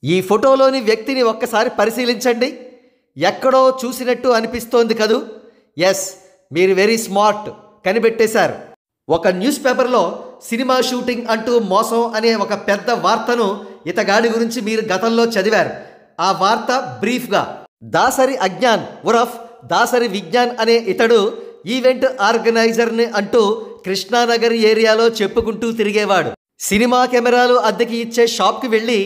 ఈ ఫోటోలోని వ్యక్తిని ఒక్కసారి పరిశీలించండి. ఎక్కడో చూసినట్టు అనిపిస్తోంది కదూ? ఎస్, మీరు వెరీ స్మార్ట్, కనిపెట్టేశారు. ఒక న్యూస్ పేపర్లో సినిమా షూటింగ్ అంటూ మోసం అనే ఒక పెద్ద వార్తను ఇతగాడి గురించి మీరు గతంలో చదివారు. ఆ వార్త బ్రీఫ్గా, దాసరి అజ్ఞాన్ ఉరఫ్ దాసరి విజ్ఞాన్ అనే ఇతడు ఈవెంట్ ఆర్గనైజర్ని అంటూ కృష్ణానగర్ ఏరియాలో చెప్పుకుంటూ తిరిగేవాడు. సినిమా కెమెరాలు అద్దెకి ఇచ్చే షాప్కి వెళ్ళి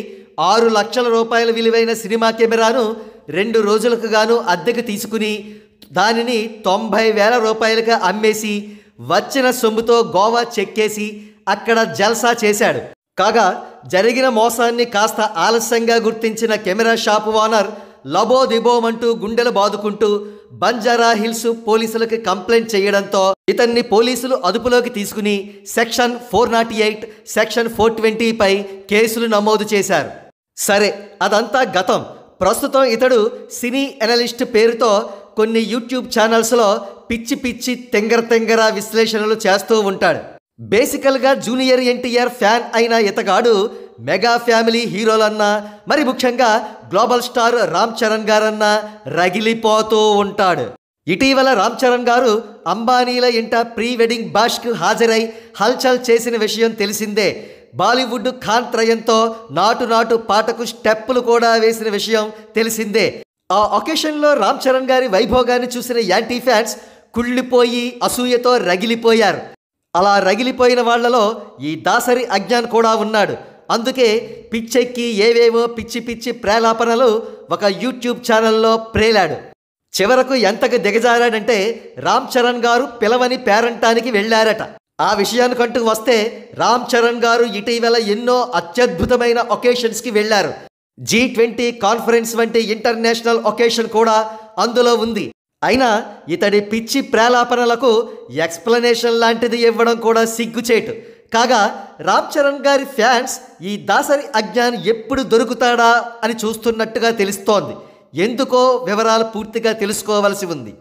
6 లక్షల రూపాయల విలువైన సినిమా కెమెరాను 2 రోజులకు గాను అద్దెకు తీసుకుని దానిని 90,000 రూపాయలుగా అమ్మేసి వచ్చిన సొమ్ముతో గోవా చెక్కేసి అక్కడ జల్సా చేశాడు. కాగా జరిగిన మోసాన్ని కాస్త ఆలస్యంగా గుర్తించిన కెమెరా షాపు ఓనర్ లబోదిబోమంటూ గుండెలు బాదుకుంటూ బంజారా హిల్స్ పోలీసులకు కంప్లైంట్ చేయడంతో ఇతన్ని పోలీసులు అదుపులోకి తీసుకుని సెక్షన్ 408, సెక్షన్ 420 పై కేసులు నమోదు చేశారు. సరే, అదంతా గతం. ప్రస్తుతం ఇతడు సినీ అనలిస్ట్ పేరుతో కొన్ని యూట్యూబ్ ఛానల్స్లో పిచ్చి పిచ్చి తెంగర విశ్లేషణలు చేస్తూ ఉంటాడు. బేసికల్గా జూనియర్ ఎన్టీఆర్ ఫ్యాన్ అయిన ఇతగాడు మెగా ఫ్యామిలీ హీరోలన్నా, మరి ముఖ్యంగా గ్లోబల్ స్టార్ రామ్ చరణ్ గారన్నా రగిలిపోతూ ఉంటాడు. ఇటీవల రామ్ చరణ్ గారు అంబానీల ఇంట ప్రీ వెడ్డింగ్ బాష్కు హాజరై హల్చల్ చేసిన విషయం తెలిసిందే. బాలీవుడ్ ఖాన్ త్రయంతో నాటు పాటకు స్టెప్పులు కూడా వేసిన విషయం తెలిసిందే. ఆ ఒకేషన్లో రామ్ చరణ్ గారి వైభోగాన్ని చూసిన యాంటీ ఫ్యాన్స్ కుళ్ళిపోయి అసూయతో రగిలిపోయారు. అలా రగిలిపోయిన వాళ్లలో ఈ దాసరి అజ్ఞాన్ కూడా ఉన్నాడు. అందుకే పిచ్చెక్కి ఏవేవో పిచ్చి పిచ్చి ప్రేలాపనలు ఒక యూట్యూబ్ ఛానల్లో ప్రేలాడు. చివరకు ఎంతకు దిగజారాడంటే రామ్ చరణ్ గారు పిలవని పేరంటానికి వెళ్ళారట. ఆ విషయానికంటూ వస్తే రామ్ చరణ్ గారు ఇటీవల ఎన్నో అత్యద్భుతమైన ఒకేషన్స్కి వెళ్ళారు. G20 కాన్ఫరెన్స్ వంటి ఇంటర్నేషనల్ ఒకేషన్ కూడా అందులో ఉంది. అయినా ఇతడి పిచ్చి ప్రేలాపనలకు ఎక్స్ప్లెనేషన్ లాంటిది ఇవ్వడం కూడా సిగ్గుచేటు. కాగా రామ్ చరణ్ గారి ఫ్యాన్స్ ఈ దాసరి అజ్ఞాన్ ఎప్పుడు దొరుకుతాడా అని చూస్తున్నట్టుగా తెలుస్తోంది. ఎందుకో వివరాలు పూర్తిగా తెలుసుకోవలసి ఉంది.